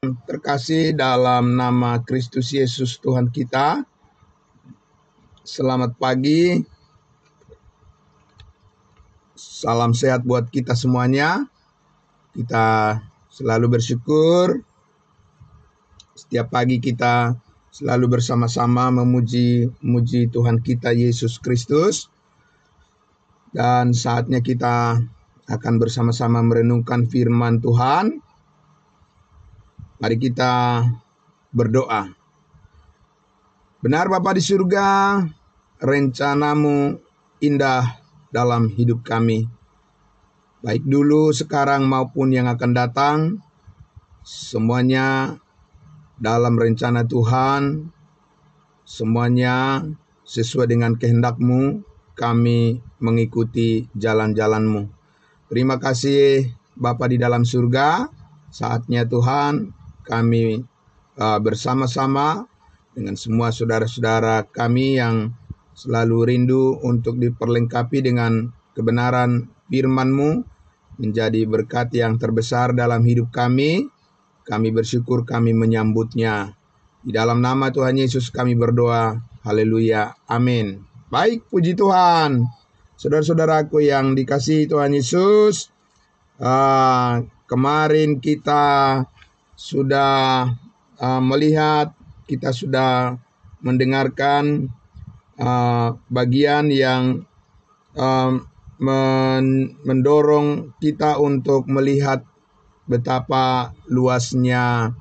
Terkasih dalam nama Kristus Yesus Tuhan kita, selamat pagi, salam sehat buat kita semuanya. Kita selalu bersyukur, setiap pagi kita selalu bersama-sama memuji Tuhan kita Yesus Kristus. Dan saatnya kita akan bersama-sama merenungkan firman Tuhan. Mari kita berdoa. Benar Bapa di surga, rencanamu indah dalam hidup kami. Baik dulu, sekarang maupun yang akan datang, semuanya dalam rencana Tuhan, semuanya sesuai dengan kehendak-Mu, kami mengikuti jalan-jalan-Mu. Terima kasih Bapa di dalam surga, saatnya Tuhan kami bersama-sama dengan semua saudara-saudara kami yang selalu rindu untuk diperlengkapi dengan kebenaran firman-Mu, menjadi berkat yang terbesar dalam hidup kami. Kami bersyukur, kami menyambutnya. Di dalam nama Tuhan Yesus kami berdoa. Haleluya. Amin. Baik, puji Tuhan. Saudara-saudaraku yang dikasihi Tuhan Yesus, kemarin kita sudah melihat, kita sudah mendengarkan bagian yang mendorong kita untuk melihat betapa luasnya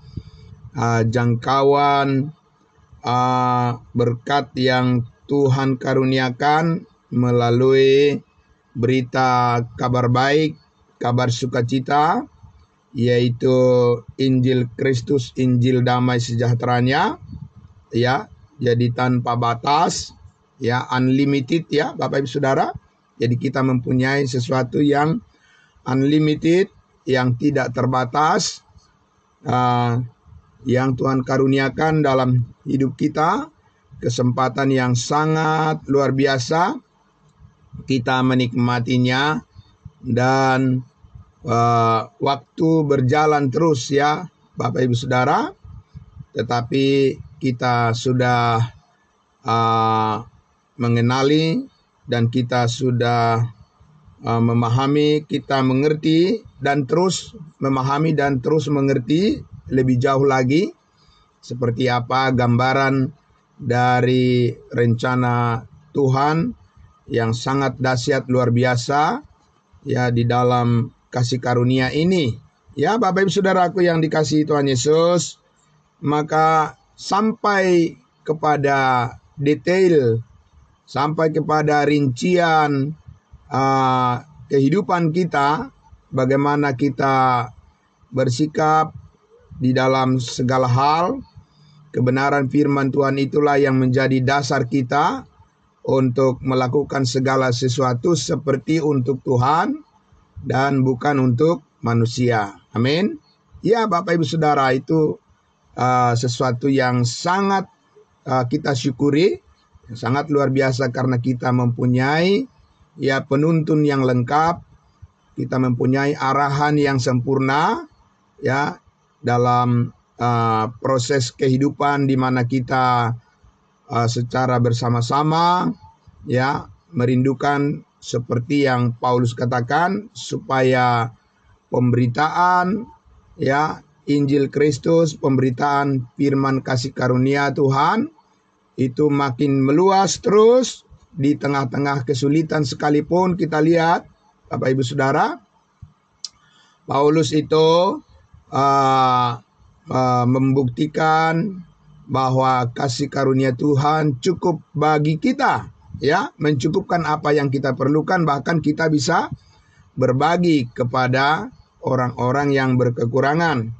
jangkauan berkat yang Tuhan karuniakan melalui berita kabar baik, kabar sukacita, yaitu Injil Kristus, Injil damai sejahteranya, ya, jadi tanpa batas, ya, unlimited, ya, Bapak Ibu Saudara. Jadi kita mempunyai sesuatu yang unlimited, yang tidak terbatas, yang Tuhan karuniakan dalam hidup kita, kesempatan yang sangat luar biasa, kita menikmatinya, dan waktu berjalan terus, ya Bapak Ibu Saudara, tetapi kita sudah mengenali dan kita sudah memahami, kita mengerti dan terus memahami dan terus mengerti lebih jauh lagi seperti apa gambaran dari rencana Tuhan yang sangat dahsyat luar biasa, ya, di dalam kasih karunia ini. Ya, Bapak Ibu Saudaraku yang dikasihi Tuhan Yesus, maka sampai kepada detail, sampai kepada rincian kehidupan kita, bagaimana kita bersikap di dalam segala hal, kebenaran firman Tuhan itulah yang menjadi dasar kita untuk melakukan segala sesuatu seperti untuk Tuhan dan bukan untuk manusia. Amin. Ya, Bapak Ibu Saudara, itu sesuatu yang sangat kita syukuri, yang sangat luar biasa karena kita mempunyai, ya, penuntun yang lengkap, kita mempunyai arahan yang sempurna, ya, dalam proses kehidupan di mana kita secara bersama-sama, ya, merindukan seperti yang Paulus katakan, supaya pemberitaan, ya, Injil Kristus, pemberitaan firman kasih karunia Tuhan itu makin meluas terus di tengah-tengah kesulitan sekalipun. Kita lihat Bapak Ibu Saudara, Paulus itu membuktikan bahwa kasih karunia Tuhan cukup bagi kita, ya, mencukupkan apa yang kita perlukan, bahkan kita bisa berbagi kepada orang-orang yang berkekurangan.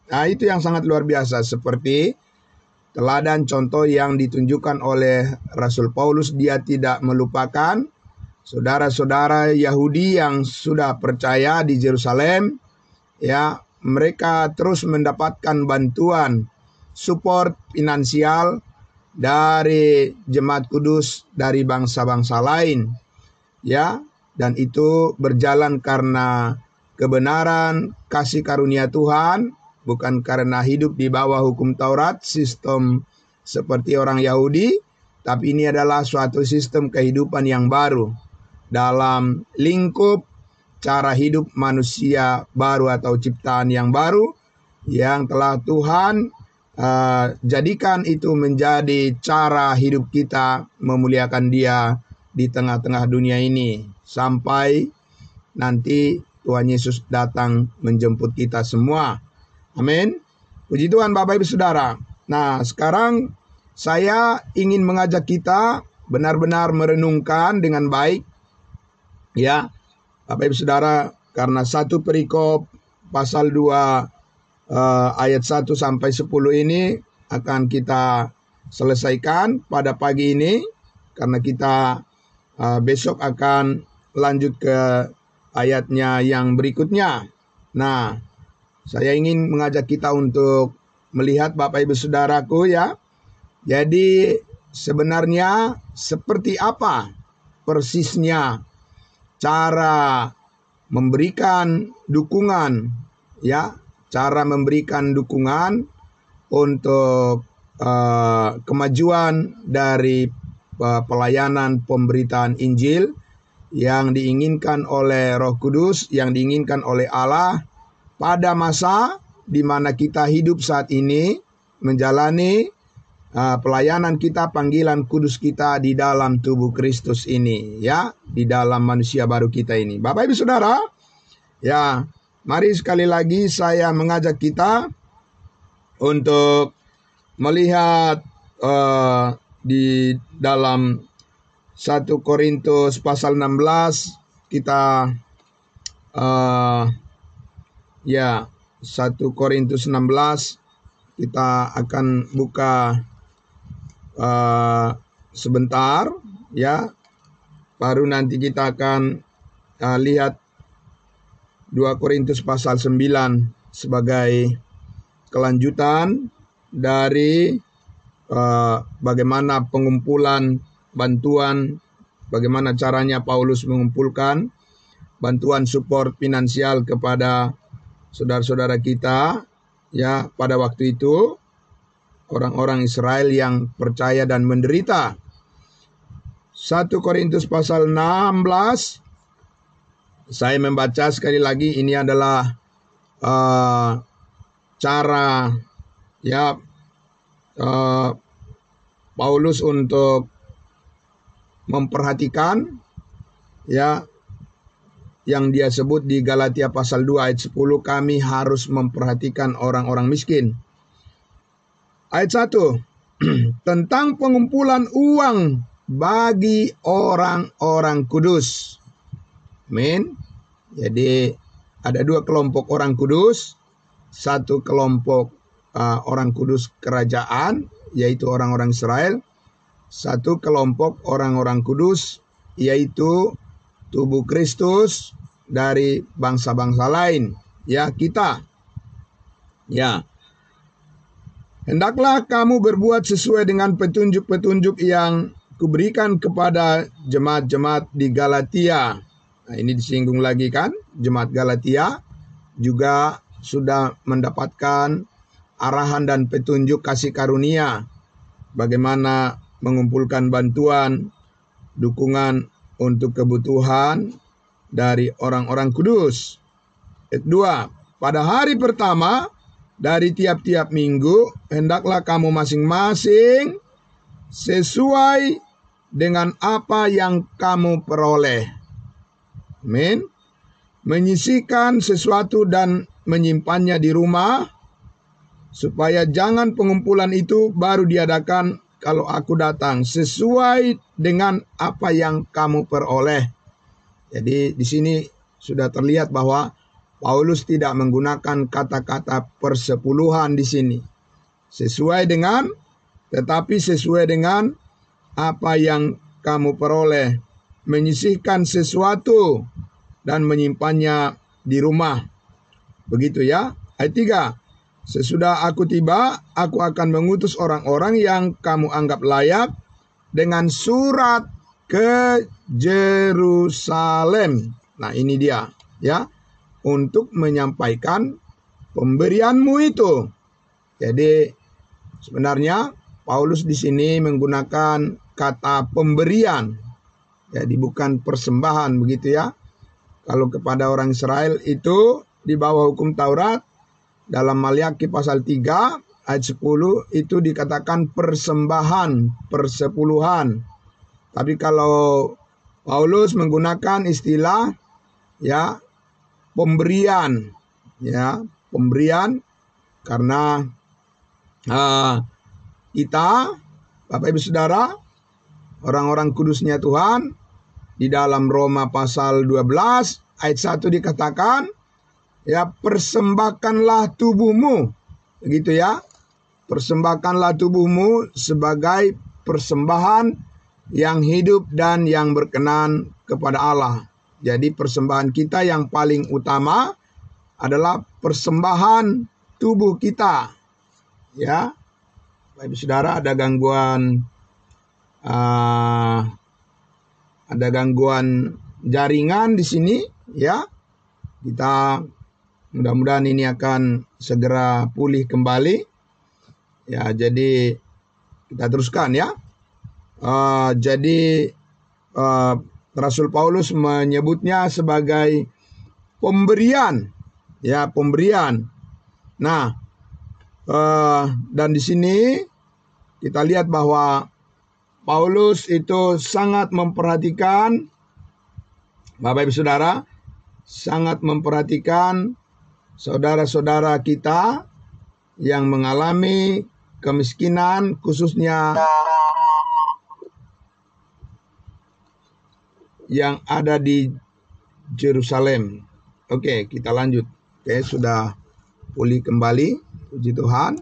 Nah, itu yang sangat luar biasa, seperti teladan contoh yang ditunjukkan oleh Rasul Paulus. Dia tidak melupakan saudara-saudara Yahudi yang sudah percaya di Yerusalem, ya, mereka terus mendapatkan bantuan, support finansial dari jemaat kudus dari bangsa-bangsa lain, ya, dan itu berjalan karena kebenaran kasih karunia Tuhan bukan karena hidup di bawah hukum Taurat, sistem seperti orang Yahudi, tapi ini adalah suatu sistem kehidupan yang baru dalam lingkup cara hidup manusia baru atau ciptaan yang baru yang telah Tuhan jadikan itu menjadi cara hidup kita memuliakan Dia di tengah-tengah dunia ini sampai nanti Tuhan Yesus datang menjemput kita semua. Amin. Puji Tuhan Bapak Ibu Saudara. Nah, sekarang saya ingin mengajak kita benar-benar merenungkan dengan baik, ya Bapak Ibu Saudara, karena satu perikop pasal 2 ayat 1 sampai 10 ini akan kita selesaikan pada pagi ini, karena kita besok akan lanjut ke ayatnya yang berikutnya. Nah, saya ingin mengajak kita untuk melihat Bapak Ibu Saudaraku, ya. Jadi sebenarnya seperti apa persisnya cara memberikan dukungan, ya, cara memberikan dukungan untuk kemajuan dari pelayanan pemberitaan Injil yang diinginkan oleh Roh Kudus, yang diinginkan oleh Allah pada masa di mana kita hidup saat ini, menjalani pelayanan kita, panggilan kudus kita di dalam tubuh Kristus ini, ya, di dalam manusia baru kita ini. Bapak Ibu Saudara, ya, mari sekali lagi saya mengajak kita untuk melihat di dalam 1 Korintus pasal 16, kita 1 Korintus 16 kita akan buka sebentar, ya. Baru nanti kita akan lihat 2 Korintus pasal 9 sebagai kelanjutan dari bagaimana pengumpulan bantuan, bagaimana caranya Paulus mengumpulkan bantuan support finansial kepada saudara-saudara kita, ya, pada waktu itu orang-orang Israel yang percaya dan menderita. 1 Korintus pasal 16, saya membaca sekali lagi, ini adalah cara, ya, Paulus untuk memperhatikan, ya, yang dia sebut di Galatia pasal 2 ayat 10, kami harus memperhatikan orang-orang miskin. Ayat 1, tentang pengumpulan uang bagi orang-orang kudus. Amin. Jadi ada dua kelompok orang kudus, satu kelompok orang kudus kerajaan, yaitu orang-orang Israel, satu kelompok orang-orang kudus, yaitu tubuh Kristus dari bangsa-bangsa lain, ya, kita. Ya. Hendaklah kamu berbuat sesuai dengan petunjuk-petunjuk yang kuberikan kepada jemaat-jemaat di Galatia. Nah, ini disinggung lagi kan, jemaat Galatia juga sudah mendapatkan arahan dan petunjuk kasih karunia bagaimana mengumpulkan bantuan, dukungan untuk kebutuhan dari orang-orang kudus. Ayat 2, pada hari pertama dari tiap-tiap minggu, hendaklah kamu masing-masing sesuai dengan apa yang kamu peroleh. Amin. Menyisihkan sesuatu dan menyimpannya di rumah, supaya jangan pengumpulan itu baru diadakan kalau aku datang, sesuai dengan apa yang kamu peroleh. Jadi di sini sudah terlihat bahwa Paulus tidak menggunakan kata-kata persepuluhan di sini. Sesuai dengan, tetapi sesuai dengan apa yang kamu peroleh. Menyisihkan sesuatu dan menyimpannya di rumah. Begitu ya. Ayat 3. Sesudah aku tiba, aku akan mengutus orang-orang yang kamu anggap layak dengan surat ke Yerusalem. Nah, ini dia, ya, untuk menyampaikan pemberianmu itu. Jadi sebenarnya Paulus di sini menggunakan kata pemberian. Jadi bukan persembahan begitu ya. Kalau kepada orang Israel itu di bawah hukum Taurat, dalam Maliaki pasal 3 ayat 10 itu dikatakan persembahan, persepuluhan. Tapi kalau Paulus menggunakan istilah ya pemberian, ya pemberian, karena kita, Bapak Ibu Saudara, orang-orang kudusnya Tuhan, di dalam Roma pasal 12 ayat 1 dikatakan, ya persembahkanlah tubuhmu, begitu ya, persembahkanlah tubuhmu sebagai persembahan yang hidup dan yang berkenan kepada Allah. Jadi persembahan kita yang paling utama adalah persembahan tubuh kita. Ya, Bapak Ibu Saudara, ada gangguan jaringan di sini, ya. Kita mudah-mudahan ini akan segera pulih kembali. Ya, jadi kita teruskan ya. Jadi Rasul Paulus menyebutnya sebagai pemberian, ya pemberian. Nah, dan di sini kita lihat bahwa Paulus itu sangat memperhatikan, Bapak Ibu Saudara, sangat memperhatikan saudara-saudara kita yang mengalami kemiskinan, khususnya yang ada di Yerusalem. Oke, kita lanjut. Oke, sudah pulih kembali. Puji Tuhan.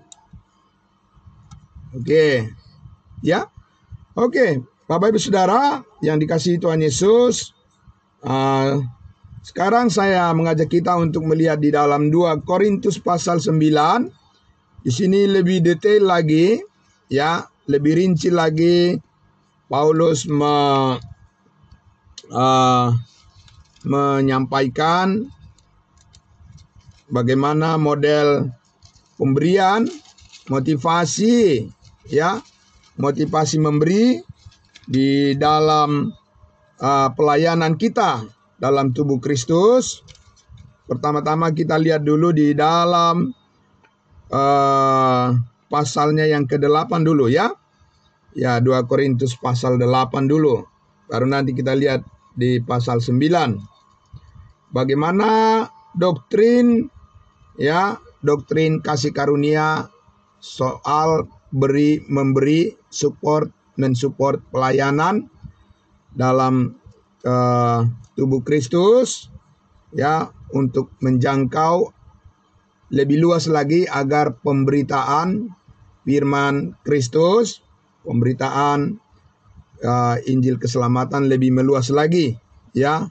Oke, ya. Oke, Bapak Ibu Saudara yang dikasihi Tuhan Yesus. Sekarang saya mengajak kita untuk melihat di dalam 2 Korintus pasal 9. Di sini lebih detail lagi, ya, lebih rinci lagi. Paulus menyampaikan bagaimana model pemberian, motivasi, ya, motivasi memberi di dalam pelayanan kita dalam tubuh Kristus. Pertama-tama kita lihat dulu di dalam pasalnya yang ke-8 dulu ya. Ya, 2 Korintus pasal 8 dulu. Baru nanti kita lihat di pasal 9. Bagaimana doktrin, ya, doktrin kasih karunia soal memberi, mensupport pelayanan dalam tubuh Kristus, ya, untuk menjangkau lebih luas lagi agar pemberitaan firman Kristus, pemberitaan Injil keselamatan lebih meluas lagi, ya,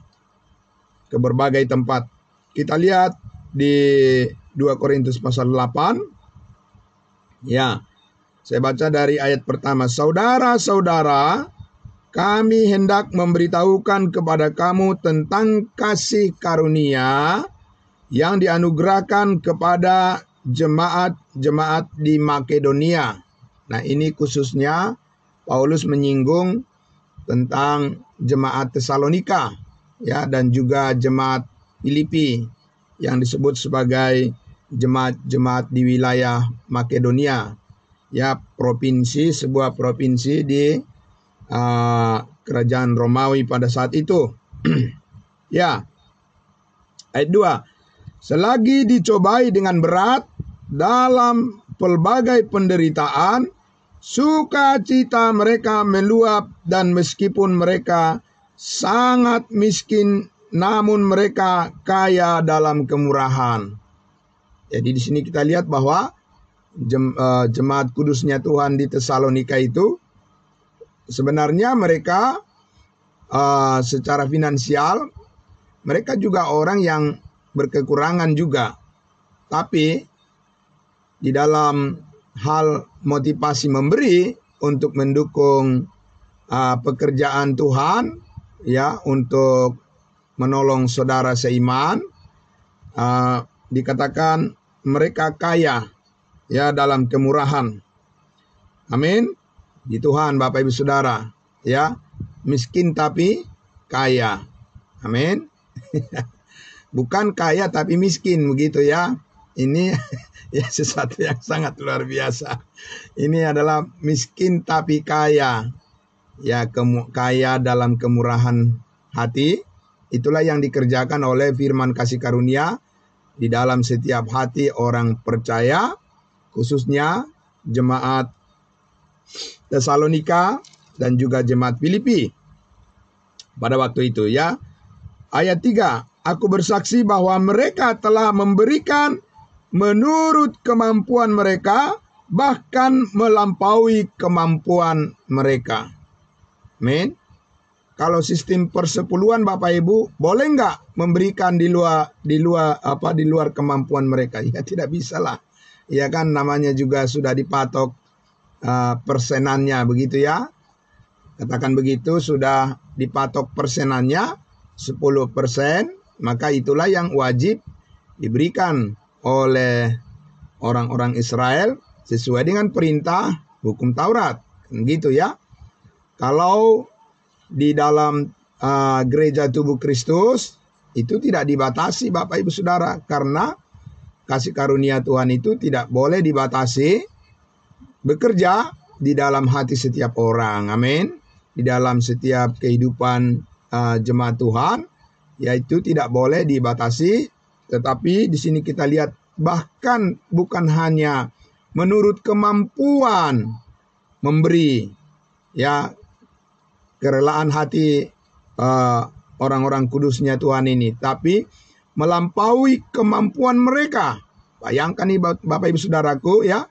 ke berbagai tempat. Kita lihat di 2 Korintus pasal 8. Ya, saya baca dari ayat pertama. Saudara-saudara, kami hendak memberitahukan kepada kamu tentang kasih karunia yang dianugerahkan kepada jemaat-jemaat di Makedonia. Nah, ini khususnya Paulus menyinggung tentang jemaat Tesalonika, ya, dan juga jemaat Filipi yang disebut sebagai jemaat-jemaat di wilayah Makedonia, ya, sebuah provinsi di kerajaan Romawi pada saat itu. Ya, ayat 2. Selagi dicobai dengan berat dalam pelbagai penderitaan, sukacita mereka meluap, dan meskipun mereka sangat miskin, namun mereka kaya dalam kemurahan. Jadi di sini kita lihat bahwa jemaat kudusnya Tuhan di Tesalonika itu sebenarnya mereka secara finansial mereka juga orang yang berkekurangan juga. Tapi di dalam hal motivasi memberi untuk mendukung pekerjaan Tuhan, ya, untuk menolong saudara seiman, dikatakan mereka kaya ya dalam kemurahan. Amin. Di Tuhan Bapak Ibu Saudara, ya. Miskin tapi kaya. Amin. Bukan kaya tapi miskin begitu ya. Ini ya sesuatu yang sangat luar biasa. Ini adalah miskin tapi kaya. Ya, kaya dalam kemurahan hati. Itulah yang dikerjakan oleh firman kasih karunia di dalam setiap hati orang percaya, khususnya jemaat Tesalonika dan juga jemaat Filipi pada waktu itu ya. Ayat 3, aku bersaksi bahwa mereka telah memberikan menurut kemampuan mereka, bahkan melampaui kemampuan mereka. Amin. Kalau sistem persepuluhan Bapak Ibu, boleh nggak memberikan di luar kemampuan mereka? Ya tidak bisa lah. Ya kan, namanya juga sudah dipatok persenannya begitu ya. Katakan begitu, sudah dipatok persenannya 10%, maka itulah yang wajib diberikan oleh orang-orang Israel sesuai dengan perintah hukum Taurat. Gitu ya. Kalau di dalam gereja tubuh Kristus itu tidak dibatasi Bapak Ibu Saudara, karena kasih karunia Tuhan itu tidak boleh dibatasi bekerja di dalam hati setiap orang. Amin. Di dalam setiap kehidupan jemaat Tuhan, yaitu tidak boleh dibatasi. Tetapi di sini kita lihat bahkan bukan hanya menurut kemampuan memberi, ya, kerelaan hati orang-orang kudusnya Tuhan ini, tapi melampaui kemampuan mereka. Bayangkan nih Bapak Ibu Saudaraku ya.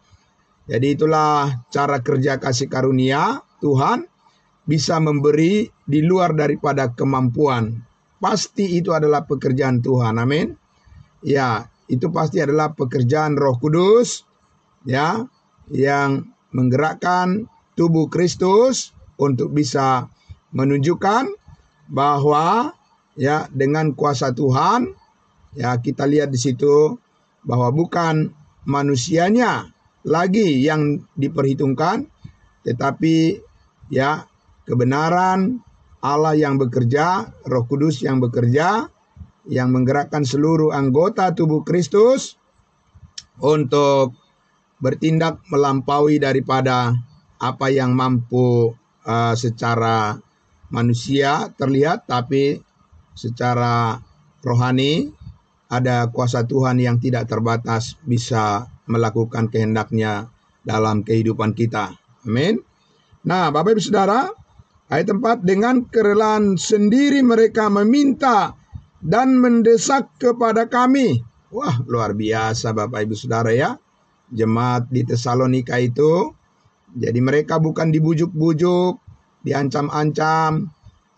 Jadi itulah cara kerja kasih karunia Tuhan, bisa memberi di luar daripada kemampuan. Pasti itu adalah pekerjaan Tuhan. Amin. Ya, itu pasti adalah pekerjaan Roh Kudus ya, yang menggerakkan tubuh Kristus untuk bisa menunjukkan bahwa ya dengan kuasa Tuhan, ya kita lihat di situ bahwa bukan manusianya lagi yang diperhitungkan, tetapi ya kebenaran Allah yang bekerja, Roh Kudus yang bekerja, yang menggerakkan seluruh anggota tubuh Kristus untuk bertindak melampaui daripada apa yang mampu secara manusia terlihat, tapi secara rohani ada kuasa Tuhan yang tidak terbatas bisa melakukan kehendaknya dalam kehidupan kita. Amin. Nah, Bapak Ibu Saudara, ayat 4, dengan kerelaan sendiri mereka meminta dan mendesak kepada kami. Wah, luar biasa Bapak Ibu Saudara ya. Jemaat di Tesalonika itu, jadi mereka bukan dibujuk-bujuk, diancam-ancam.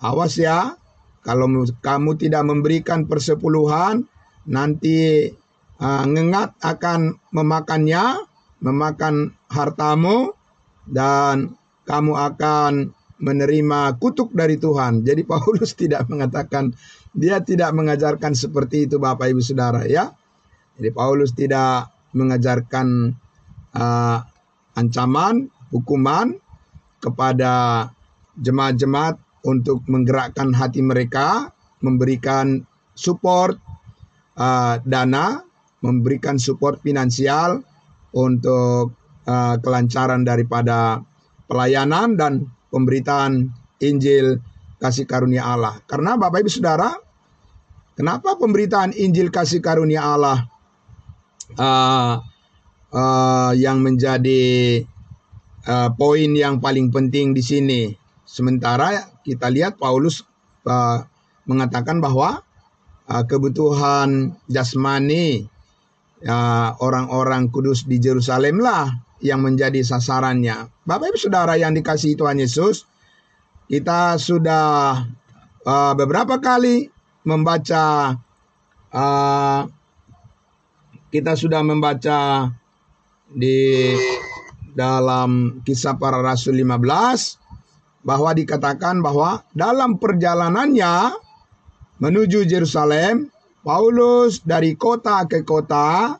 Awas ya, kalau kamu tidak memberikan persepuluhan, nanti ngengat akan memakan hartamu, dan kamu akan menerima kutuk dari Tuhan. Jadi Paulus tidak mengatakan, dia tidak mengajarkan seperti itu Bapak Ibu Saudara ya. Jadi Paulus tidak mengajarkan ancaman, hukuman kepada jemaat-jemaat untuk menggerakkan hati mereka, memberikan support dana, memberikan support finansial untuk kelancaran daripada pelayanan dan pemberitaan Injil kasih karunia Allah. Karena Bapak Ibu Saudara, kenapa pemberitaan Injil kasih karunia Allah yang menjadi poin yang paling penting di sini? Sementara kita lihat Paulus mengatakan bahwa kebutuhan jasmani orang-orang kudus di Yerusalem lah yang menjadi sasarannya. Bapak Ibu Saudara yang dikasihi Tuhan Yesus, kita sudah beberapa kali membaca, di dalam Kisah Para Rasul 15 bahwa dikatakan bahwa dalam perjalanannya menuju Yerusalem, Paulus dari kota ke kota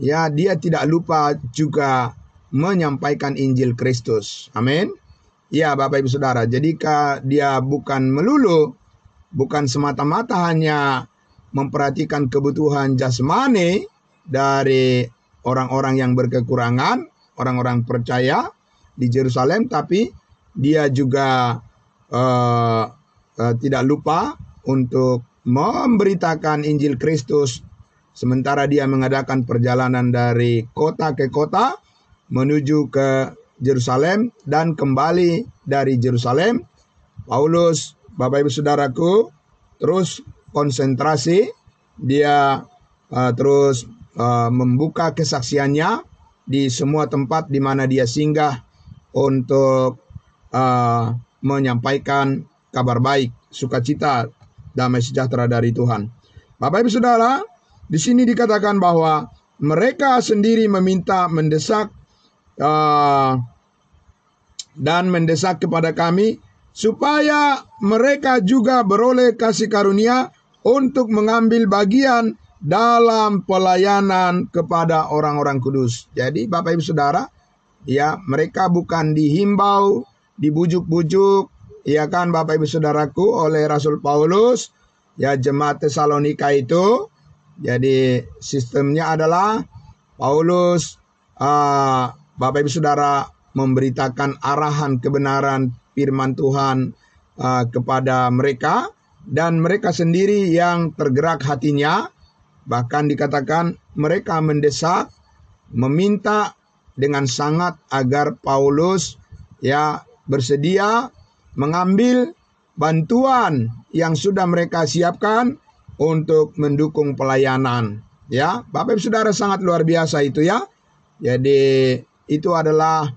ya dia tidak lupa juga menyampaikan Injil Kristus. Amin. Ya Bapak Ibu Saudara, jadi dia bukan melulu, bukan semata-mata hanya memperhatikan kebutuhan jasmani dari orang-orang yang berkekurangan, orang-orang percaya di Yerusalem, tapi dia juga tidak lupa untuk memberitakan Injil Kristus sementara dia mengadakan perjalanan dari kota ke kota menuju ke Yerusalem dan kembali dari Yerusalem. Paulus, Bapak Ibu Saudaraku, terus konsentrasi, dia terus membuka kesaksiannya di semua tempat di mana dia singgah untuk menyampaikan kabar baik, sukacita, damai sejahtera dari Tuhan. Bapak Ibu Saudara, di sini dikatakan bahwa mereka sendiri meminta, mendesak dan mendesak kepada kami supaya mereka juga beroleh kasih karunia untuk mengambil bagian dalam pelayanan kepada orang-orang kudus. Jadi Bapak Ibu Saudara, ya mereka bukan dihimbau, dibujuk-bujuk, ya kan Bapak Ibu Saudaraku, oleh Rasul Paulus, ya jemaat Tesalonika itu. Jadi sistemnya adalah Paulus, Bapak Ibu Saudara, memberitakan arahan kebenaran firman Tuhan kepada mereka, dan mereka sendiri yang tergerak hatinya. Bahkan dikatakan mereka mendesak, meminta dengan sangat agar Paulus ya bersedia mengambil bantuan yang sudah mereka siapkan untuk mendukung pelayanan. Ya, Bapak Ibu Saudara, sangat luar biasa itu ya. Jadi itu adalah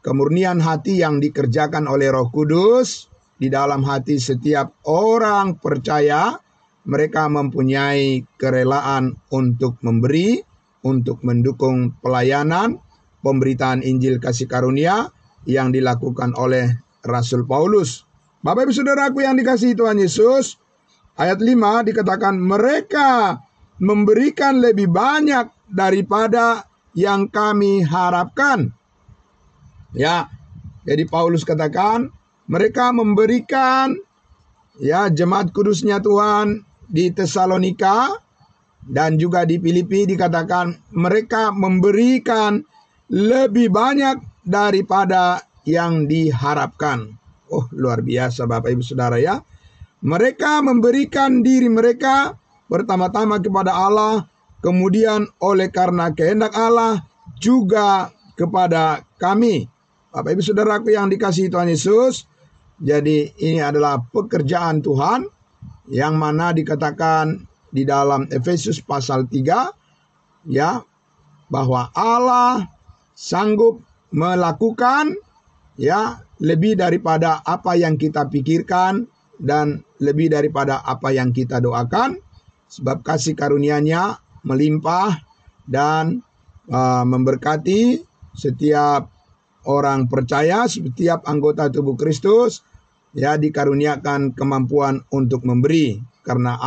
kemurnian hati yang dikerjakan oleh Roh Kudus di dalam hati setiap orang percaya. Mereka mempunyai kerelaan untuk memberi, untuk mendukung pelayanan pemberitaan Injil kasih karunia yang dilakukan oleh Rasul Paulus. Bapak Ibu Saudaraku yang dikasihi Tuhan Yesus, ayat 5 dikatakan mereka memberikan lebih banyak daripada yang kami harapkan. Ya, jadi Paulus katakan mereka memberikan, ya, jemaat kudusnya Tuhan di Tesalonika dan juga di Filipi dikatakan mereka memberikan lebih banyak daripada yang diharapkan. Oh, luar biasa Bapak Ibu Saudara ya. Mereka memberikan diri mereka pertama-tama kepada Allah, kemudian oleh karena kehendak Allah juga kepada kami. Bapak Ibu Saudaraku yang dikasihi Tuhan Yesus, jadi ini adalah pekerjaan Tuhan yang mana dikatakan di dalam Efesus pasal 3 ya, bahwa Allah sanggup melakukan ya lebih daripada apa yang kita pikirkan dan lebih daripada apa yang kita doakan, sebab kasih karunia-Nya melimpah dan memberkati setiap orang percaya, setiap anggota tubuh Kristus, ya dikaruniakan kemampuan untuk memberi, karena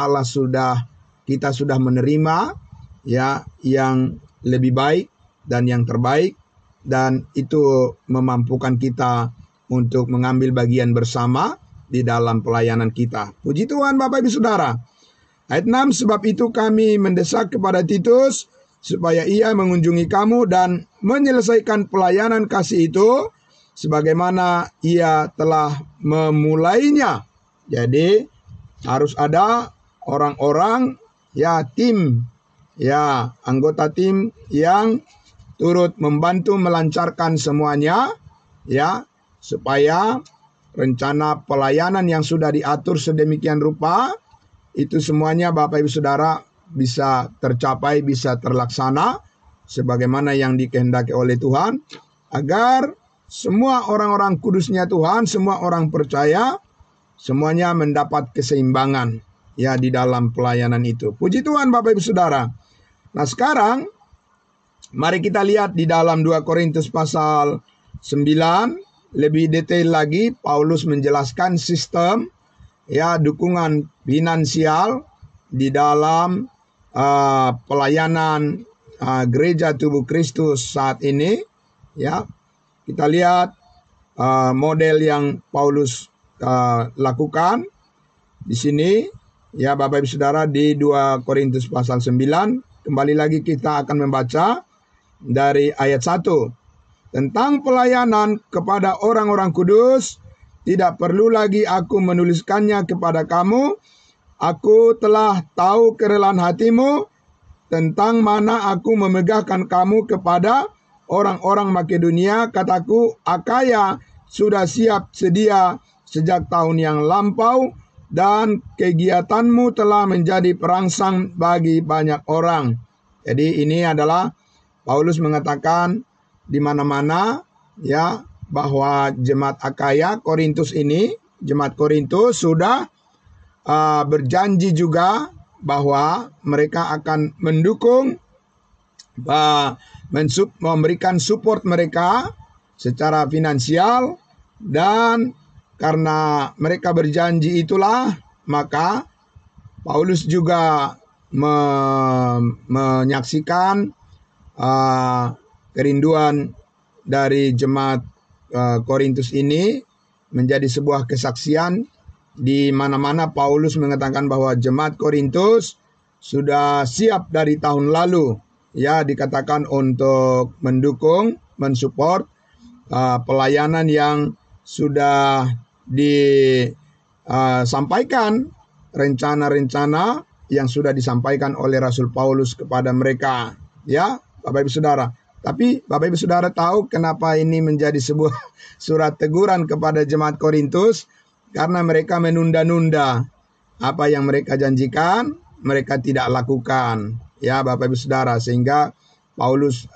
kita sudah menerima ya yang lebih baik dan yang terbaik, dan itu memampukan kita untuk mengambil bagian bersama di dalam pelayanan kita. Puji Tuhan Bapak Ibu Saudara. Ayat 6, sebab itu kami mendesak kepada Titus supaya ia mengunjungi kamu dan menyelesaikan pelayanan kasih itu sebagaimana ia telah memulainya. Jadi harus ada orang-orang ya tim, ya anggota tim yang turut membantu melancarkan semuanya ya, supaya rencana pelayanan yang sudah diatur sedemikian rupa itu semuanya Bapak Ibu Saudara bisa tercapai, bisa terlaksana sebagaimana yang dikehendaki oleh Tuhan, agar semua orang-orang kudusnya Tuhan, semua orang percaya, semuanya mendapat keseimbangan ya di dalam pelayanan itu. Puji Tuhan Bapak Ibu Saudara. Nah sekarang mari kita lihat di dalam 2 Korintus pasal 9 lebih detail lagi. Paulus menjelaskan sistem ya dukungan finansial di dalam pelayanan gereja tubuh Kristus saat ini, ya. Kita lihat model yang Paulus lakukan di sini, ya Bapak Ibu Saudara, di 2 Korintus pasal 9. Kembali lagi kita akan membaca dari ayat 1. Tentang pelayanan kepada orang-orang kudus, tidak perlu lagi aku menuliskannya kepada kamu. Aku telah tahu kerelaan hatimu, tentang mana aku memegahkan kamu kepada orang-orang Makedonia. Kataku, Akaya sudah siap sedia sejak tahun yang lampau, dan kegiatanmu telah menjadi perangsang bagi banyak orang. Jadi ini adalah Paulus mengatakan di mana-mana, ya, bahwa jemaat Akaya Korintus ini, jemaat Korintus sudah berjanji juga bahwa mereka akan mendukung, memberikan support mereka secara finansial, dan karena mereka berjanji itulah maka Paulus juga menyaksikan kerinduan dari jemaat Korintus ini menjadi sebuah kesaksian di mana-mana. Paulus mengatakan bahwa jemaat Korintus sudah siap dari tahun lalu, ya, dikatakan untuk mendukung, mensupport pelayanan yang sudah disampaikan, rencana-rencana yang sudah disampaikan oleh Rasul Paulus kepada mereka, ya Bapak Ibu Saudara. Tapi Bapak Ibu Saudara tahu kenapa ini menjadi sebuah surat teguran kepada jemaat Korintus? Karena mereka menunda-nunda apa yang mereka janjikan, mereka tidak lakukan, ya Bapak Ibu Saudara. Sehingga Paulus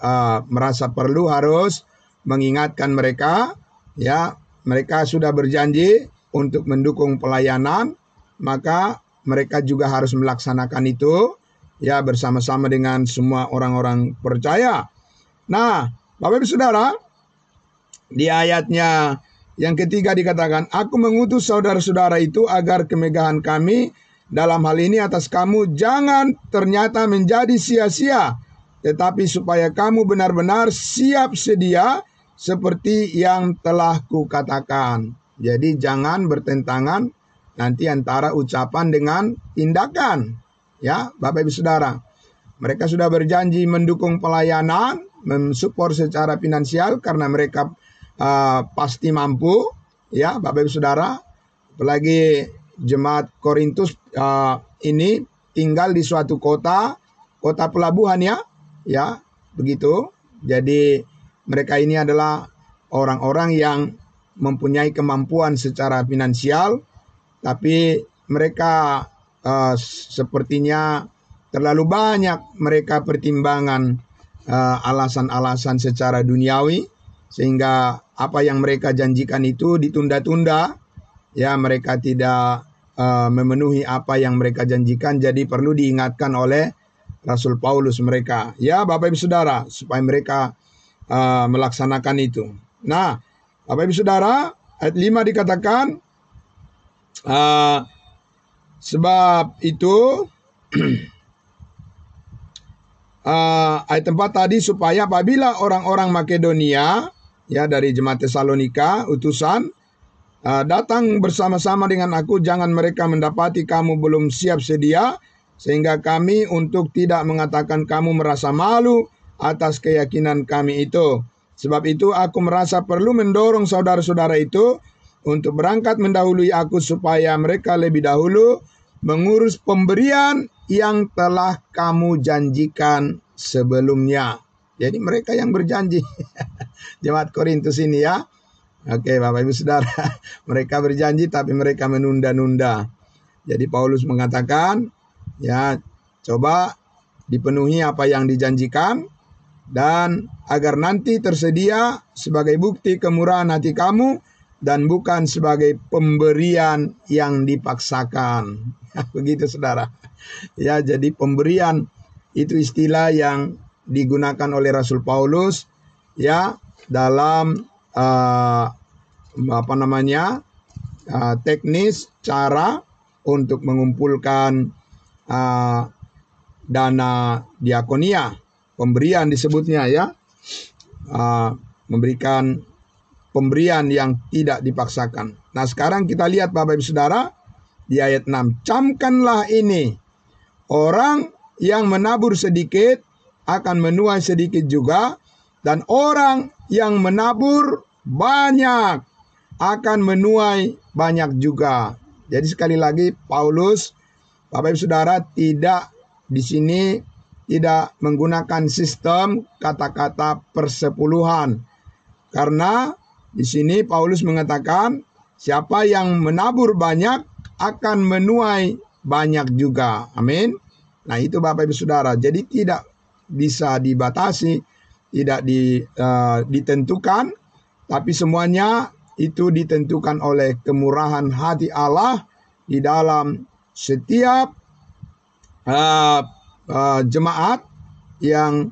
merasa perlu harus mengingatkan mereka, ya, mereka sudah berjanji untuk mendukung pelayanan, maka mereka juga harus melaksanakan itu, ya, bersama-sama dengan semua orang-orang percaya. Nah, Bapak Ibu Saudara, di ayatnya yang ketiga dikatakan, aku mengutus saudara-saudara itu agar kemegahan kami dalam hal ini atas kamu jangan ternyata menjadi sia-sia, tetapi supaya kamu benar-benar siap sedia seperti yang telah kukatakan. Jadi jangan bertentangan nanti antara ucapan dengan tindakan, ya Bapak Ibu Saudara. Mereka sudah berjanji mendukung pelayanan, mensupport secara finansial karena mereka pasti mampu, ya Bapak Ibu Saudara. Apalagi jemaat Korintus ini tinggal di suatu kota pelabuhan, ya begitu. Jadi mereka ini adalah orang-orang yang mempunyai kemampuan secara finansial, tapi mereka sepertinya terlalu banyak mereka pertimbangan alasan-alasan secara duniawi, sehingga apa yang mereka janjikan itu ditunda-tunda, ya mereka tidak memenuhi apa yang mereka janjikan. Jadi perlu diingatkan oleh Rasul Paulus mereka, ya Bapak Ibu Saudara, supaya mereka melaksanakan itu. Nah, Bapak Ibu Saudara, ayat 5 dikatakan, sebab itu ayat 4 tadi, supaya apabila orang-orang Makedonia, ya dari jemaat Tesalonika, utusan datang bersama-sama dengan aku, jangan mereka mendapati kamu belum siap sedia, sehingga kami untuk tidak mengatakan kamu merasa malu atas keyakinan kami itu. Sebab itu aku merasa perlu mendorong saudara-saudara itu untuk berangkat mendahului aku, supaya mereka lebih dahulu mengurus pemberian yang telah kamu janjikan sebelumnya. Jadi mereka yang berjanji. Jemaat Korintus ini, ya. Oke Bapak Ibu Saudara, mereka berjanji tapi mereka menunda-nunda. Jadi Paulus mengatakan, ya coba dipenuhi apa yang dijanjikan, dan agar nanti tersedia sebagai bukti kemurahan hati kamu dan bukan sebagai pemberian yang dipaksakan. Begitu Saudara. Ya, jadi pemberian itu istilah yang digunakan oleh Rasul Paulus, ya, dalam teknis cara untuk mengumpulkan dana diakonia, pemberian disebutnya ya. Memberikan pemberian yang tidak dipaksakan. Nah, sekarang kita lihat Bapak Ibu Saudara di ayat 6. Camkanlah ini, orang yang menabur sedikit akan menuai sedikit juga, dan orang yang menabur banyak akan menuai banyak juga. Jadi sekali lagi Paulus, Bapak Ibu Saudara, tidak di sini tidak menggunakan sistem kata-kata persepuluhan. Karena di sini Paulus mengatakan siapa yang menabur banyak akan menuai banyak juga. Amin. Nah, itu Bapak Ibu Saudara. Jadi tidak bisa dibatasi, tidak ditentukan, tapi semuanya itu ditentukan oleh kemurahan hati Allah di dalam setiap jemaat yang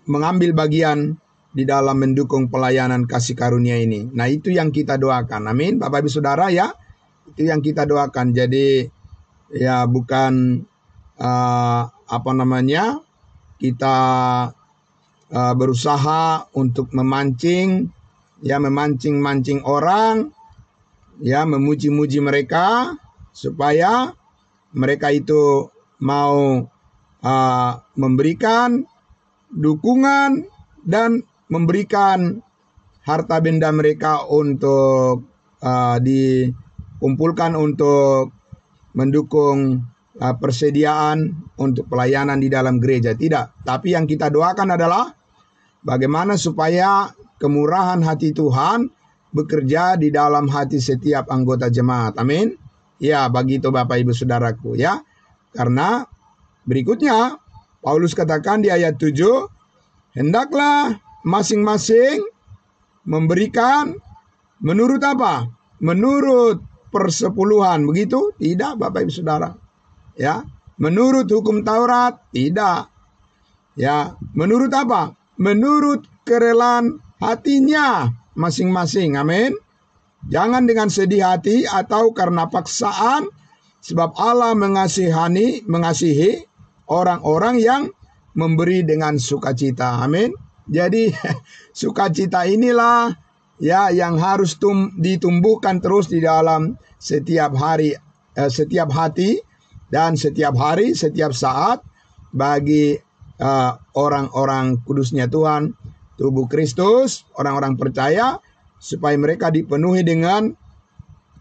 mengambil bagian di dalam mendukung pelayanan kasih karunia ini. Nah, itu yang kita doakan. Amin. Bapak Ibu Saudara ya, itu yang kita doakan. Jadi ya bukan kita berusaha untuk memancing orang, ya memuji-muji mereka supaya mereka itu mau memberikan dukungan dan memberikan harta benda mereka untuk dikumpulkan untuk mendukung persediaan untuk pelayanan di dalam gereja. Tidak, tapi yang kita doakan adalah bagaimana supaya kemurahan hati Tuhan bekerja di dalam hati setiap anggota jemaat. Amin. Ya, begitu Bapak Ibu Saudaraku ya. Karena berikutnya Paulus katakan di ayat 7, hendaklah masing-masing memberikan menurut apa? Menurut persepuluhan. Begitu? Tidak Bapak Ibu Saudara. Ya, menurut hukum Taurat? Tidak. Ya, menurut apa? Menurut kerelaan hatinya masing-masing. Amin. Jangan dengan sedih hati atau karena paksaan, sebab Allah mengasihi orang-orang yang memberi dengan sukacita. Amin. Jadi sukacita inilah ya yang harus ditumbuhkan terus di dalam setiap hari, setiap hati dan setiap hari, setiap saat bagi orang-orang kudusnya Tuhan, tubuh Kristus, orang-orang percaya, supaya mereka dipenuhi dengan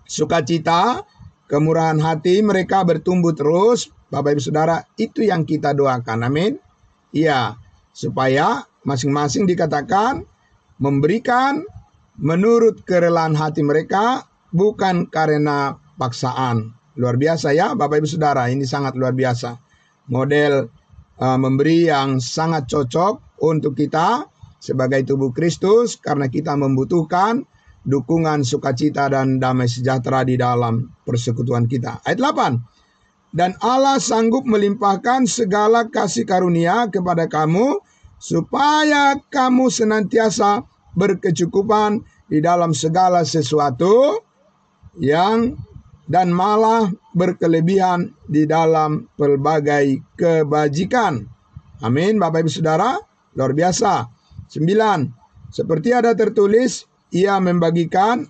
sukacita, kemurahan hati, mereka bertumbuh terus. Bapak Ibu Saudara, itu yang kita doakan. Amin. Iya, supaya masing-masing dikatakan memberikan menurut kerelaan hati mereka, bukan karena paksaan. Luar biasa ya Bapak Ibu Saudara, ini sangat luar biasa. Model memberi yang sangat cocok untuk kita sebagai tubuh Kristus, karena kita membutuhkan dukungan sukacita dan damai sejahtera di dalam persekutuan kita. Ayat 8. Dan Allah sanggup melimpahkan segala kasih karunia kepada kamu, supaya kamu senantiasa berkecukupan di dalam segala sesuatu dan malah berkelebihan di dalam pelbagai kebajikan. Amin Bapak Ibu Saudara, luar biasa. 9. Seperti ada tertulis,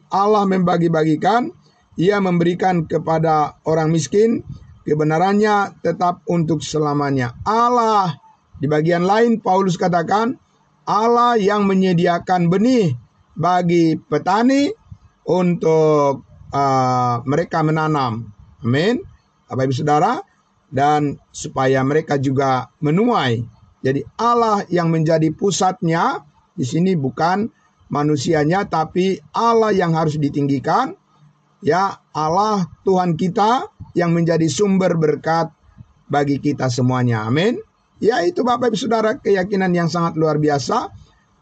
Allah membagi-bagikan, ia memberikan kepada orang miskin, kebenarannya tetap untuk selamanya. Allah, di bagian lain Paulus katakan, Allah yang menyediakan benih bagi petani untuk mereka menanam. Amin. Bapak Ibu Saudara, dan supaya mereka juga menuai. Jadi Allah yang menjadi pusatnya di sini, bukan manusianya, tapi Allah yang harus ditinggikan. Ya, Allah Tuhan kita yang menjadi sumber berkat bagi kita semuanya. Amin. Ya, itu Bapak Ibu Saudara, keyakinan yang sangat luar biasa.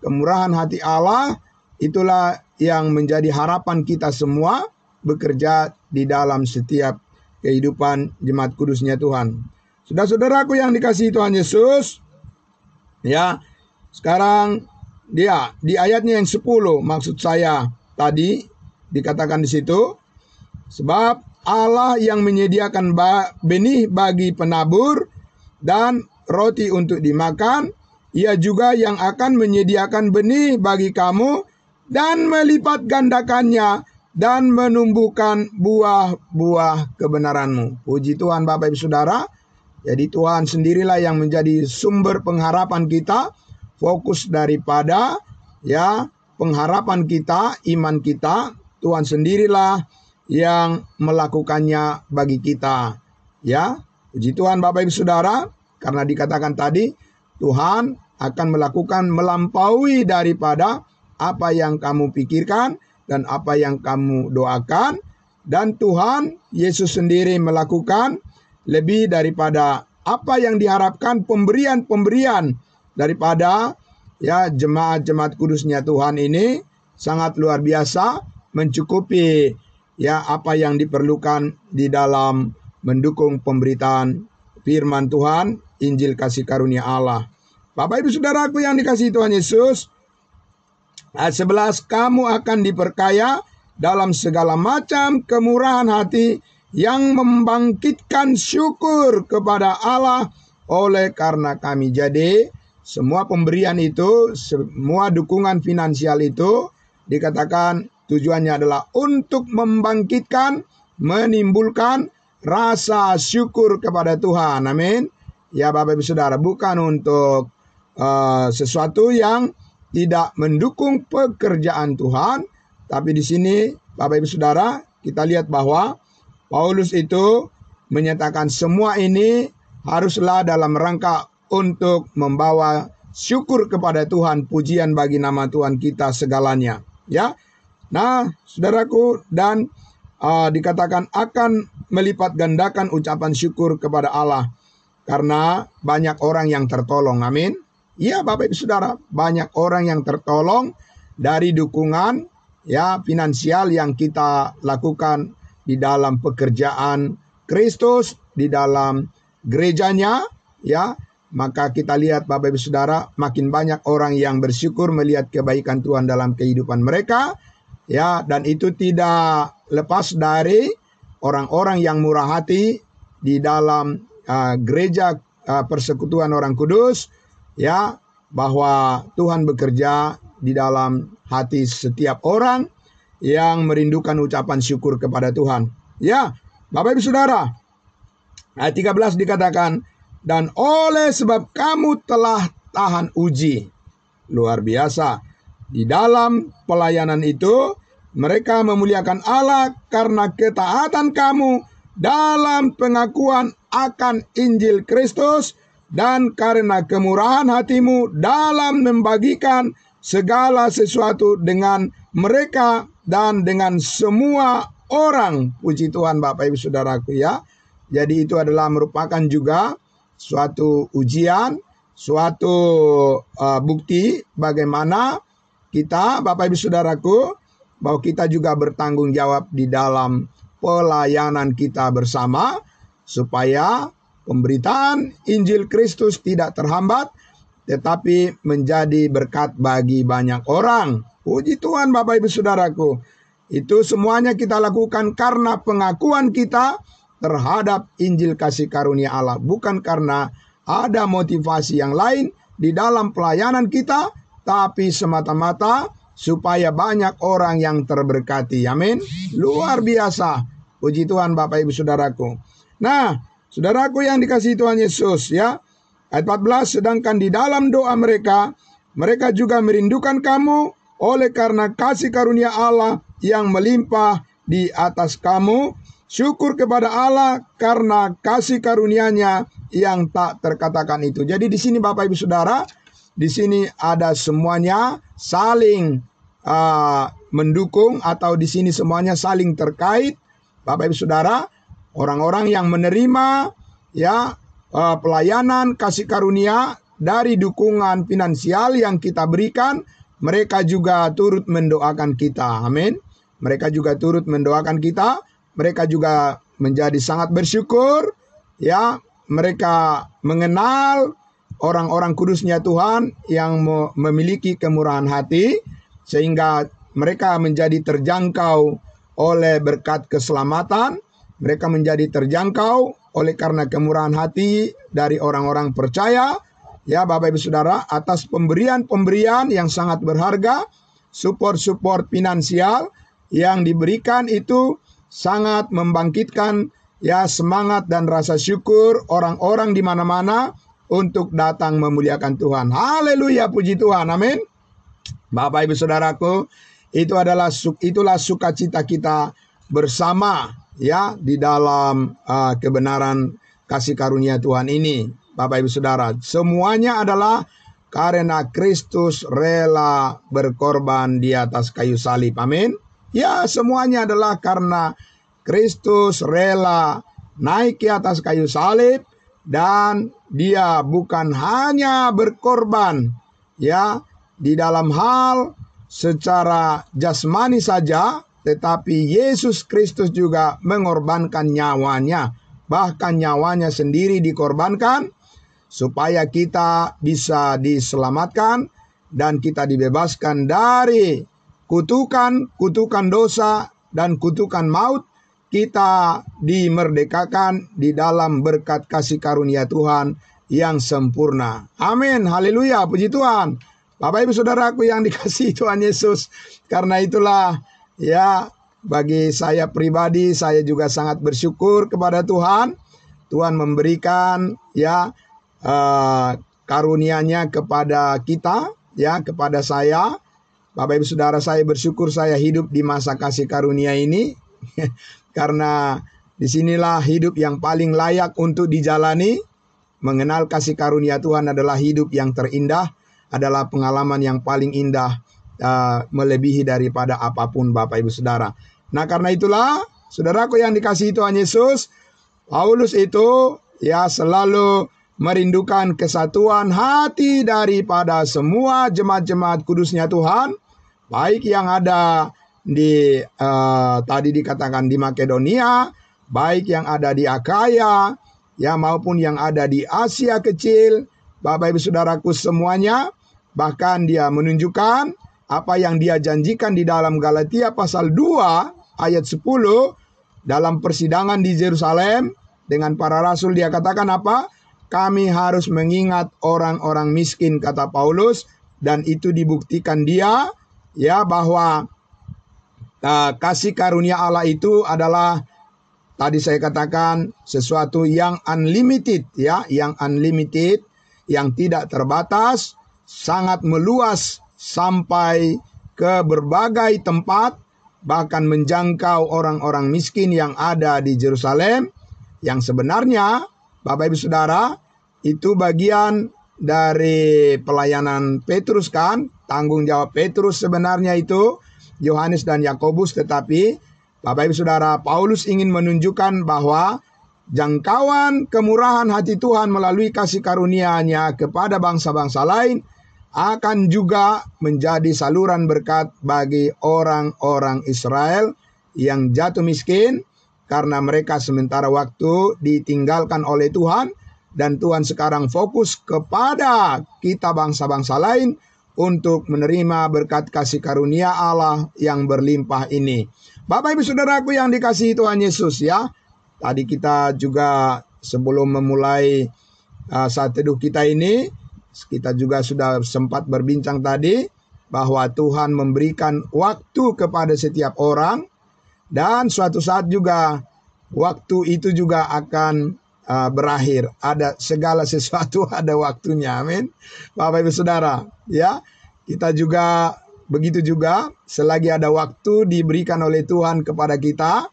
Kemurahan hati Allah itulah yang menjadi harapan kita semua bekerja di dalam setiap kehidupan jemaat kudusnya Tuhan. Saudara-saudaraku yang dikasihi Tuhan Yesus, ya, sekarang dia di ayatnya yang 10, maksud saya tadi dikatakan di situ, sebab Allah yang menyediakan benih bagi penabur dan roti untuk dimakan. Ia juga yang akan menyediakan benih bagi kamu dan melipat gandakannya dan menumbuhkan buah-buah kebenaranmu. Puji Tuhan Bapak Ibu Saudara. Jadi Tuhan sendirilah yang menjadi sumber pengharapan kita, fokus daripada pengharapan kita, iman kita. Tuhan sendirilah yang melakukannya bagi kita. Ya, puji Tuhan Bapak Ibu Saudara, karena dikatakan tadi Tuhan akan melakukan melampaui daripada apa yang kamu pikirkan dan apa yang kamu doakan, dan Tuhan Yesus sendiri melakukan lebih daripada apa yang diharapkan, pemberian daripada jemaat-jemaat kudusnya Tuhan ini sangat luar biasa, mencukupi apa yang diperlukan di dalam mendukung pemberitaan firman Tuhan, Injil kasih karunia Allah. Bapak Ibu Saudaraku yang dikasihi Tuhan Yesus, ayat 11, kamu akan diperkaya dalam segala macam kemurahan hati yang membangkitkan syukur kepada Allah oleh karena kami. Jadi semua pemberian itu, semua dukungan finansial itu dikatakan tujuannya adalah untuk membangkitkan, menimbulkan rasa syukur kepada Tuhan. Amin. Ya Bapak Ibu Saudara, bukan untuk sesuatu yang tidak mendukung pekerjaan Tuhan. Tapi di sini Bapak Ibu Saudara, kita lihat bahwa Paulus itu menyatakan semua ini haruslah dalam rangka untuk membawa syukur kepada Tuhan, pujian bagi nama Tuhan kita segalanya. Ya, nah saudaraku, dan dikatakan akan melipat gandakan ucapan syukur kepada Allah karena banyak orang yang tertolong. Amin. Ya Bapak Ibu Saudara, banyak orang yang tertolong dari dukungan finansial yang kita lakukan di dalam pekerjaan Kristus, di dalam gerejanya, maka kita lihat Bapak Ibu Saudara, makin banyak orang yang bersyukur melihat kebaikan Tuhan dalam kehidupan mereka, dan itu tidak lepas dari orang-orang yang murah hati di dalam gereja persekutuan orang kudus, bahwa Tuhan bekerja di dalam hati setiap orang yang merindukan ucapan syukur kepada Tuhan. Ya, Bapak Ibu Saudara, ayat 13 dikatakan, dan oleh sebab kamu telah tahan uji. Luar biasa. Di dalam pelayanan itu, mereka memuliakan Allah karena ketaatan kamu dalam pengakuan akan Injil Kristus, dan karena kemurahan hatimu dalam membagikan segala sesuatu dengan mereka dan dengan semua orang. Puji Tuhan Bapak Ibu Saudaraku ya. Jadi itu adalah merupakan juga suatu ujian, suatu bukti bagaimana kita Bapak Ibu Saudaraku, bahwa kita juga bertanggung jawab di dalam pelayanan kita bersama, supaya pemberitaan Injil Kristus tidak terhambat, tetapi menjadi berkat bagi banyak orang. Puji Tuhan Bapak Ibu Saudaraku. Itu semuanya kita lakukan karena pengakuan kita terhadap Injil kasih karunia Allah. Bukan karena ada motivasi yang lain di dalam pelayanan kita, tapi semata-mata supaya banyak orang yang terberkati. Amin. Luar biasa. Puji Tuhan Bapak Ibu Saudaraku. Nah, saudaraku yang dikasihi Tuhan Yesus ya. Ayat 14, sedangkan di dalam doa mereka juga merindukan kamu oleh karena kasih karunia Allah yang melimpah di atas kamu. Syukur kepada Allah karena kasih karunia-Nya yang tak terkatakan itu. Jadi di sini Bapak Ibu Saudara, di sini ada semuanya saling mendukung, atau di sini semuanya saling terkait. Bapak Ibu Saudara, orang-orang yang menerima pelayanan kasih karunia dari dukungan finansial yang kita berikan, mereka juga turut mendoakan kita. Amin. Mereka juga turut mendoakan kita. Mereka juga menjadi sangat bersyukur. Mereka mengenal orang-orang kudusnya Tuhan yang memiliki kemurahan hati, sehingga mereka menjadi terjangkau oleh berkat keselamatan. Mereka menjadi terjangkau oleh karena kemurahan hati dari orang-orang percaya, ya Bapak Ibu Saudara, atas pemberian-pemberian yang sangat berharga, support finansial yang diberikan itu sangat membangkitkan ya semangat dan rasa syukur orang-orang di mana-mana untuk datang memuliakan Tuhan. Haleluya, puji Tuhan, amin. Bapak Ibu Saudaraku, itulah sukacita kita bersama ya di dalam kebenaran kasih karunia Tuhan ini. Bapak Ibu Saudara, semuanya adalah karena Kristus rela berkorban di atas kayu salib. Amin. Ya, semuanya adalah karena Kristus rela naik ke atas kayu salib, dan dia bukan hanya berkorban ya di dalam hal secara jasmani saja, tetapi Yesus Kristus juga mengorbankan nyawanya. Bahkan nyawanya sendiri dikorbankan supaya kita bisa diselamatkan dan kita dibebaskan dari kutukan dosa dan kutukan maut. Kita dimerdekakan di dalam berkat kasih karunia Tuhan yang sempurna. Amin, haleluya, puji Tuhan. Bapak Ibu Saudaraku yang dikasihi Tuhan Yesus, karena itulah ya bagi saya pribadi, saya juga sangat bersyukur kepada Tuhan. Tuhan memberikan ya karunia-Nya kepada kita, ya kepada saya. Bapak Ibu Saudara, saya bersyukur saya hidup di masa kasih karunia ini. Karena disinilah hidup yang paling layak untuk dijalani. Mengenal kasih karunia Tuhan adalah hidup yang terindah, adalah pengalaman yang paling indah, melebihi daripada apapun Bapak Ibu Saudara. Nah karena itulah, saudaraku yang dikasihi Tuhan Yesus, Paulus itu ya selalu merindukan kesatuan hati daripada semua jemaat-jemaat kudusnya Tuhan, baik yang ada di tadi dikatakan di Makedonia, baik yang ada di Akaya, ya maupun yang ada di Asia Kecil. Bapak Ibu Saudaraku semuanya, bahkan dia menunjukkan apa yang dia janjikan di dalam Galatia pasal 2 ayat 10 dalam persidangan di Yerusalem dengan para rasul. Dia katakan apa? Kami harus mengingat orang-orang miskin, kata Paulus, dan itu dibuktikan dia ya bahwa kasih karunia Allah itu adalah tadi saya katakan sesuatu yang unlimited ya, yang unlimited, yang tidak terbatas, sangat meluas sampai ke berbagai tempat, bahkan menjangkau orang-orang miskin yang ada di Yerusalem, yang sebenarnya Bapak Ibu Saudara itu bagian dari pelayanan Petrus kan, tanggung jawab Petrus sebenarnya itu Yohanes dan Yakobus, tetapi Bapak Ibu Saudara, Paulus ingin menunjukkan bahwa jangkauan kemurahan hati Tuhan melalui kasih karunia-Nya kepada bangsa-bangsa lain akan juga menjadi saluran berkat bagi orang-orang Israel yang jatuh miskin karena mereka sementara waktu ditinggalkan oleh Tuhan, dan Tuhan sekarang fokus kepada kita bangsa-bangsa lain untuk menerima berkat kasih karunia Allah yang berlimpah ini. Bapak Ibu Saudaraku yang dikasihi Tuhan Yesus ya, tadi kita juga sebelum memulai saat teduh kita ini, kita juga sudah sempat berbincang tadi bahwa Tuhan memberikan waktu kepada setiap orang, dan suatu saat juga waktu itu juga akan berakhir. Ada segala sesuatu ada waktunya, amin. Bapak Ibu Saudara, ya kita juga begitu juga, selagi ada waktu diberikan oleh Tuhan kepada kita,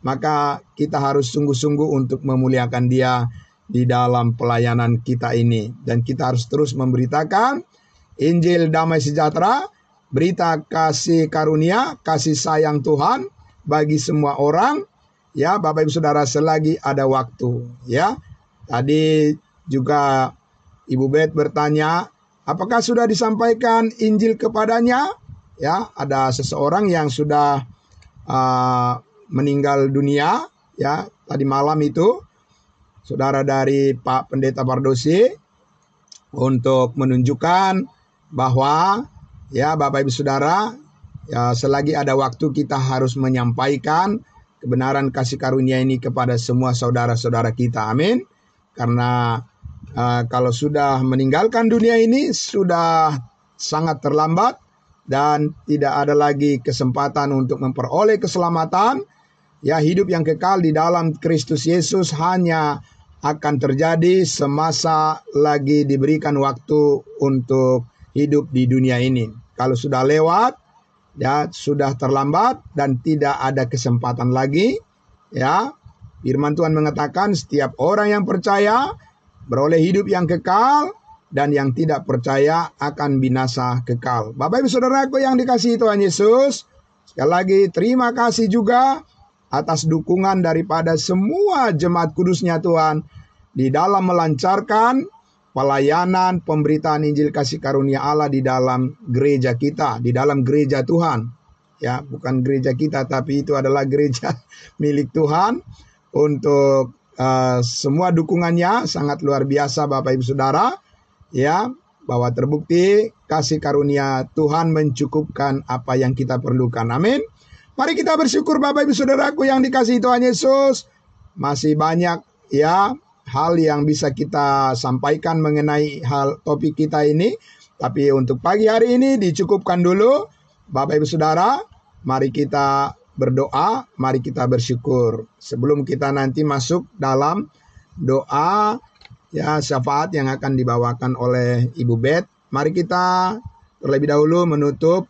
maka kita harus sungguh-sungguh untuk memuliakan Dia di dalam pelayanan kita ini. Dan kita harus terus memberitakan Injil damai sejahtera, berita kasih karunia, kasih sayang Tuhan bagi semua orang. Ya, Bapak Ibu Saudara, selagi ada waktu. Ya, tadi juga Ibu Bet bertanya, apakah sudah disampaikan Injil kepadanya? Ya, ada seseorang yang sudah meninggal dunia. Ya, tadi malam itu, saudara dari Pak Pendeta Pardosi, untuk menunjukkan bahwa ya Bapak Ibu Saudara, ya selagi ada waktu kita harus menyampaikan kebenaran kasih karunia ini kepada semua saudara-saudara kita. Amin. Karena kalau sudah meninggalkan dunia ini sudah sangat terlambat dan tidak ada lagi kesempatan untuk memperoleh keselamatan. Ya, hidup yang kekal di dalam Kristus Yesus hanya akan terjadi semasa lagi diberikan waktu untuk hidup di dunia ini. Kalau sudah lewat, ya sudah terlambat dan tidak ada kesempatan lagi. Ya, firman Tuhan mengatakan setiap orang yang percaya beroleh hidup yang kekal dan yang tidak percaya akan binasa kekal. Bapak Ibu Saudaraku yang dikasihi Tuhan Yesus, sekali lagi terima kasih juga atas dukungan daripada semua jemaat kudusnya Tuhan di dalam melancarkan pelayanan pemberitaan Injil kasih karunia Allah di dalam gereja kita, di dalam gereja Tuhan. Ya, bukan gereja kita tapi itu adalah gereja milik Tuhan. Untuk semua dukungannya sangat luar biasa Bapak Ibu Saudara. Ya, bahwa terbukti kasih karunia Tuhan mencukupkan apa yang kita perlukan. Amin. Mari kita bersyukur Bapak Ibu Saudaraku yang dikasihi Tuhan Yesus. Masih banyak ya hal yang bisa kita sampaikan mengenai hal topik kita ini. Tapi untuk pagi hari ini dicukupkan dulu. Bapak Ibu Saudara, mari kita berdoa, mari kita bersyukur. Sebelum kita nanti masuk dalam doa ya syafaat yang akan dibawakan oleh Ibu Bet, mari kita terlebih dahulu menutup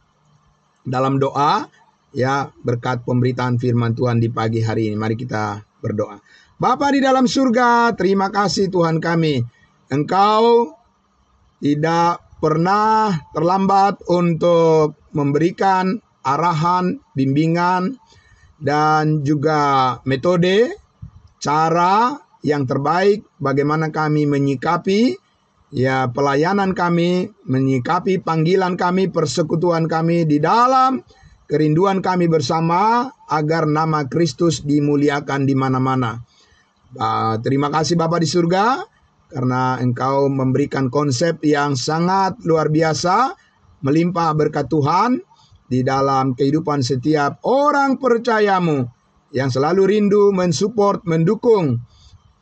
dalam doa. Ya, berkat pemberitaan firman Tuhan di pagi hari ini. Mari kita berdoa. Bapa di dalam surga, terima kasih Tuhan kami. Engkau tidak pernah terlambat untuk memberikan arahan, bimbingan, dan juga metode, cara yang terbaik bagaimana kami menyikapi ya pelayanan kami, menyikapi panggilan kami, persekutuan kami di dalam kerinduan kami bersama agar nama Kristus dimuliakan di mana-mana. Terima kasih Bapa di surga karena Engkau memberikan konsep yang sangat luar biasa, melimpah berkat Tuhan di dalam kehidupan setiap orang percayamu yang selalu rindu mensupport, mendukung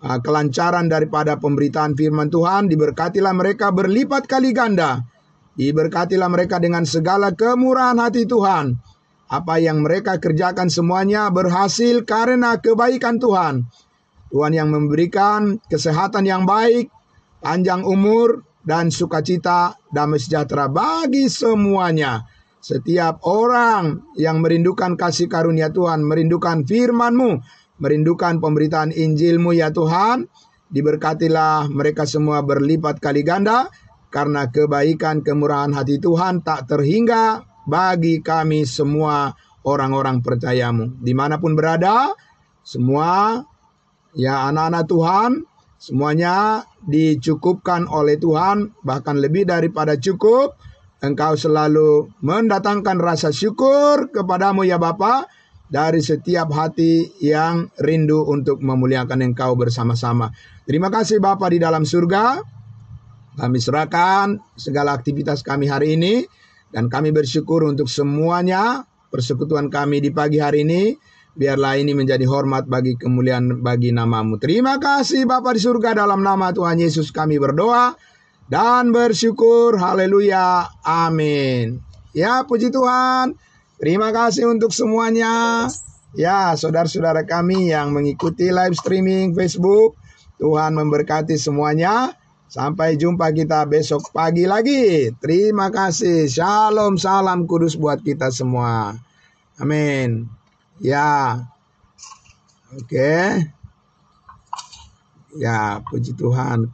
kelancaran daripada pemberitaan firman Tuhan. Diberkatilah mereka berlipat kali ganda. Diberkatilah mereka dengan segala kemurahan hati Tuhan. Apa yang mereka kerjakan semuanya berhasil karena kebaikan Tuhan. Tuhan yang memberikan kesehatan yang baik, panjang umur, dan sukacita, damai sejahtera bagi semuanya. Setiap orang yang merindukan kasih karunia Tuhan, merindukan firman-Mu, merindukan pemberitaan Injil-Mu ya Tuhan, diberkatilah mereka semua berlipat kali ganda, karena kebaikan kemurahan hati Tuhan tak terhingga bagi kami semua orang-orang percayamu. Dimanapun berada, semua ya anak-anak Tuhan, semuanya dicukupkan oleh Tuhan, bahkan lebih daripada cukup. Engkau selalu mendatangkan rasa syukur kepadamu ya Bapa, dari setiap hati yang rindu untuk memuliakan Engkau bersama-sama. Terima kasih Bapa di dalam surga. Kami serahkan segala aktivitas kami hari ini. Dan kami bersyukur untuk semuanya persekutuan kami di pagi hari ini. Biarlah ini menjadi hormat bagi kemuliaan bagi nama-Mu. Terima kasih Bapa di surga, dalam nama Tuhan Yesus kami berdoa dan bersyukur. Haleluya. Amin. Ya, puji Tuhan. Terima kasih untuk semuanya. Ya, saudara-saudara kami yang mengikuti live streaming Facebook. Tuhan memberkati semuanya. Sampai jumpa kita besok pagi lagi. Terima kasih. Shalom, salam kudus buat kita semua. Amin. Ya. Oke. Ya, puji Tuhan.